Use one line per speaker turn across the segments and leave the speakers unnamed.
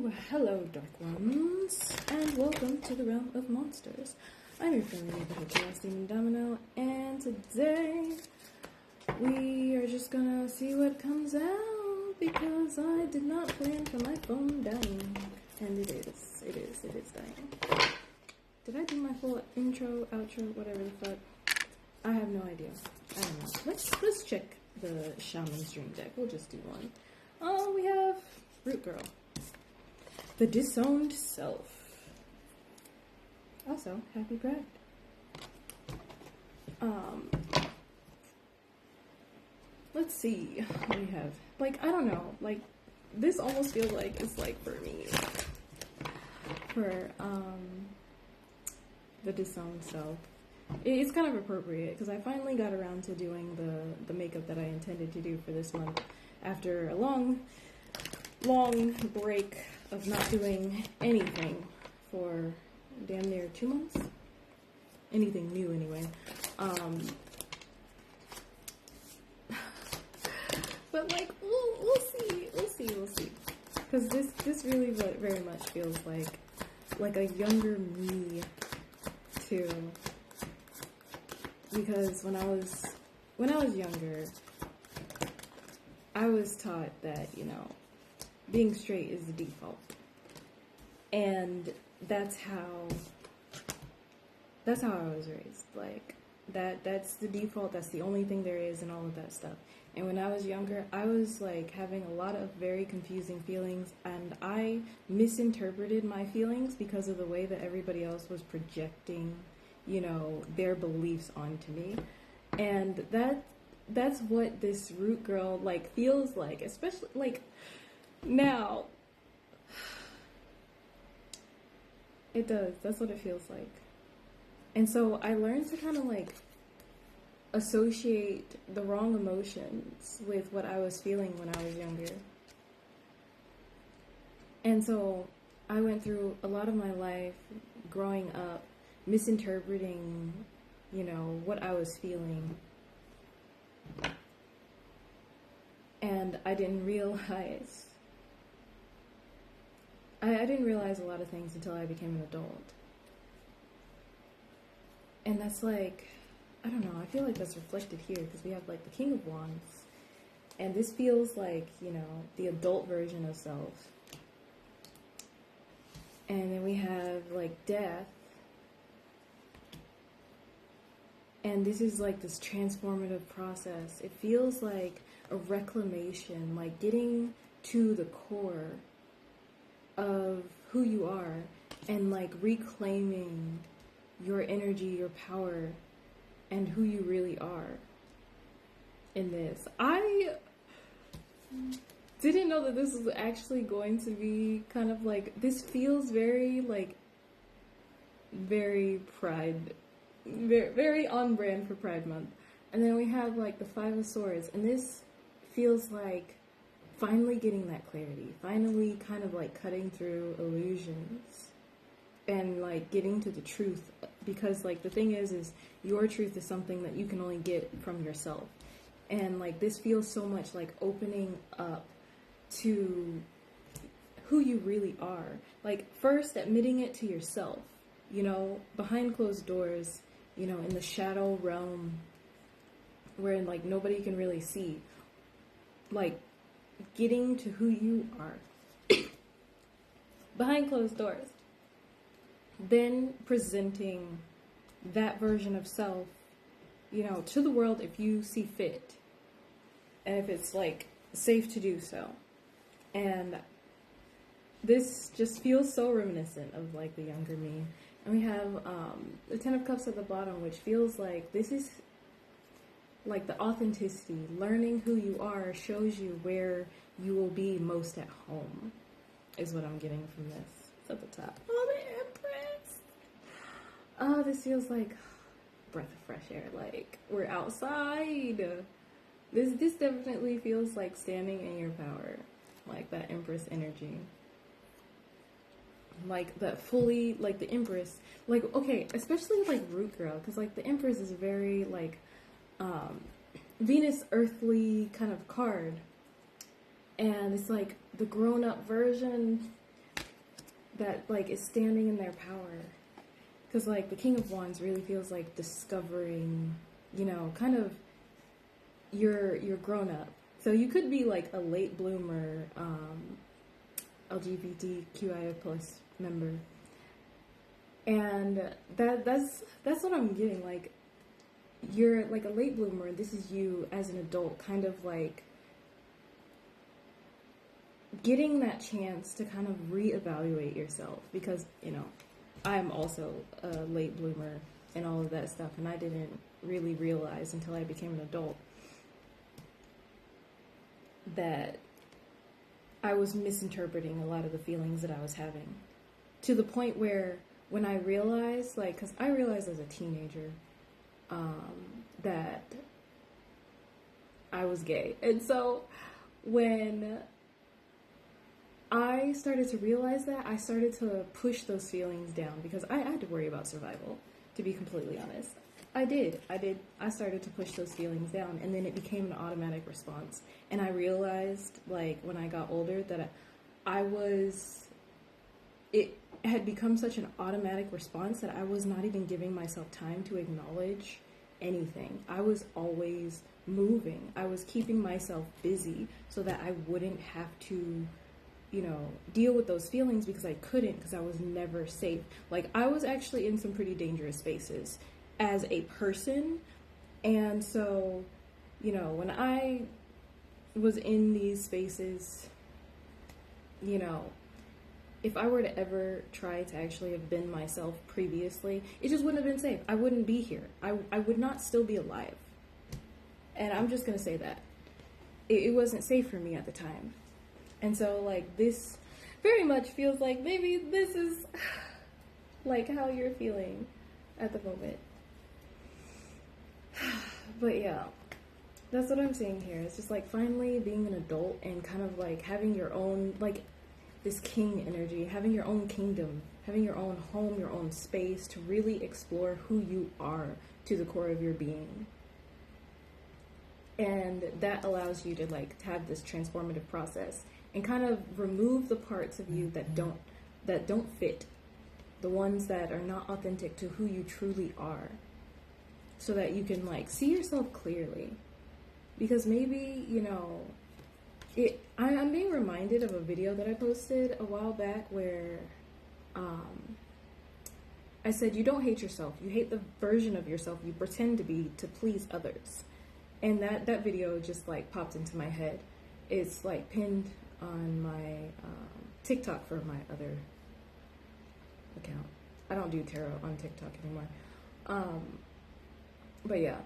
Hello, Dark Ones, and welcome to the realm of monsters. I'm your friendly neighborhood Chaos Demon Domino, and today we are just gonna see what comes out because I did not plan for my phone dying, and it is dying. Did I do my full intro, outro, whatever the fuck? I have no idea. I don't know. Let's check the Shaman's Dream deck. We'll just do one. Oh, we have Root Girl. The Disowned Self. Also, Happy Pride. Let's see. We have, I don't know, this almost feels like it's for me. For, the Disowned Self. It's kind of appropriate, because I finally got around to doing the makeup that I intended to do for this month after a long break of not doing anything for damn near 2 months. Anything new, anyway. But we'll see. Because this really very much feels like a younger me too. Because when I was younger, I was taught that, being straight is the default. And that's how I was raised. That's the default, that's the only thing there is and all of that stuff. And when I was younger, I was having a lot of very confusing feelings, and I misinterpreted my feelings because of the way that everybody else was projecting, their beliefs onto me. And that's what this Root Girl feels like, especially now. It does. That's what it feels like. And so I learned to kind of associate the wrong emotions with what I was feeling when I was younger. And so I went through a lot of my life growing up misinterpreting, what I was feeling. And I didn't realize a lot of things until I became an adult. And that's I don't know, I feel like that's reflected here because we have the King of Wands. And this feels the adult version of self. And then we have Death. And this is this transformative process. It feels like a reclamation, getting to the core of who you are and reclaiming your energy, your power, and who you really are in this. I didn't know that this was actually going to be kind of this feels very very Pride, very on brand for Pride Month. And then we have the Five of Swords, and this feels finally getting that clarity, finally kind of cutting through illusions and getting to the truth, because the thing is your truth is something that you can only get from yourself. And this feels so much opening up to who you really are, first admitting it to yourself, behind closed doors, in the shadow realm where nobody can really see, getting to who you are behind closed doors, then presenting that version of self, to the world if you see fit, and if it's safe to do so. And this just feels so reminiscent of the younger me. And we have the Ten of Cups at the bottom, which feels this is the authenticity. Learning who you are shows you where you will be most at home, is what I'm getting from this. It's at the top. Oh, the Empress! Oh, this feels like breath of fresh air. We're outside. This definitely feels like standing in your power. That Empress energy. That fully, the Empress. Okay, especially Root Girl, because the Empress is very Venus earthly kind of card. And it's the grown-up version that like is standing in their power. Because like the King of Wands really feels like discovering, you know, kind of you're grown up. So you could be like a late bloomer, LGBTQIA plus member, and that's what I'm getting. Like you're like a late bloomer. This is you as an adult, kind of like getting that chance to kind of reevaluate yourself, because you know I'm also a late bloomer and all of that stuff, and I didn't really realize until I became an adult that I was misinterpreting a lot of the feelings that I was having, to the point where when I realized, like, because I realized as a teenager that I was gay. And so when I started to realize that, I started to push those feelings down, because I had to worry about survival, to be completely honest. I did. I started to push those feelings down, and then it became an automatic response. And I realized, like, when I got older, that it had become such an automatic response that I was not even giving myself time to acknowledge anything. I was always moving. I was keeping myself busy so that I wouldn't have to, you know, deal with those feelings, because I couldn't, because I was never safe. Like, I was actually in some pretty dangerous spaces as a person. And so, you know, when I was in these spaces, you know, if I were to ever try to actually have been myself previously, it just wouldn't have been safe. I wouldn't be here. I would not still be alive. And I'm just gonna say that. It wasn't safe for me at the time. And so, like, this very much feels like maybe this is like how you're feeling at the moment. But yeah, that's what I'm seeing here. It's just like finally being an adult and kind of like having your own, like, this king energy, having your own kingdom, having your own home, your own space to really explore who you are to the core of your being. And that allows you to like have this transformative process and kind of remove the parts of you that don't fit, the ones that are not authentic to who you truly are, so that you can like see yourself clearly. Because maybe, you know, I'm being reminded of a video that I posted a while back where I said, you don't hate yourself, you hate the version of yourself you pretend to be to please others. And that video just like popped into my head. It's like pinned on my TikTok for my other account. I don't do tarot on TikTok anymore. But yeah,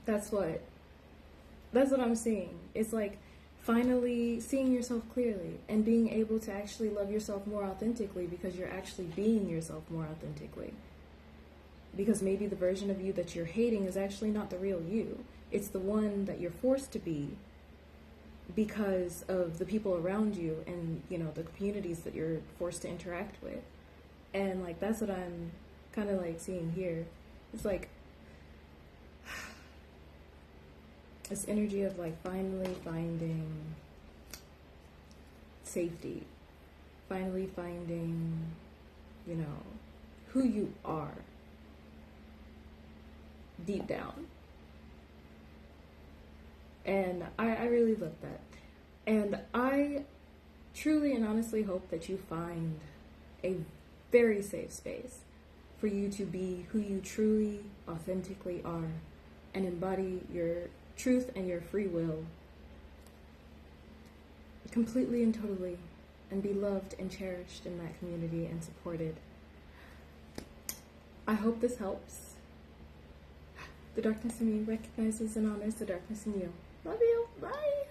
that's what I'm seeing. It's like finally seeing yourself clearly and being able to actually love yourself more authentically, because you're actually being yourself more authentically. Because maybe the version of you that you're hating is actually not the real you. It's the one that you're forced to be because of the people around you and, you know, the communities that you're forced to interact with. And like that's what I'm kind of like seeing here. It's like this energy of like finally finding safety, finally finding, you know, who you are deep down. And I really love that. And I truly and honestly hope that you find a very safe space for you to be who you truly, authentically are, and embody your truth and your free will completely and totally, and be loved and cherished in that community and supported. I hope this helps. The darkness in me recognizes and honors the darkness in you. Love you. Bye.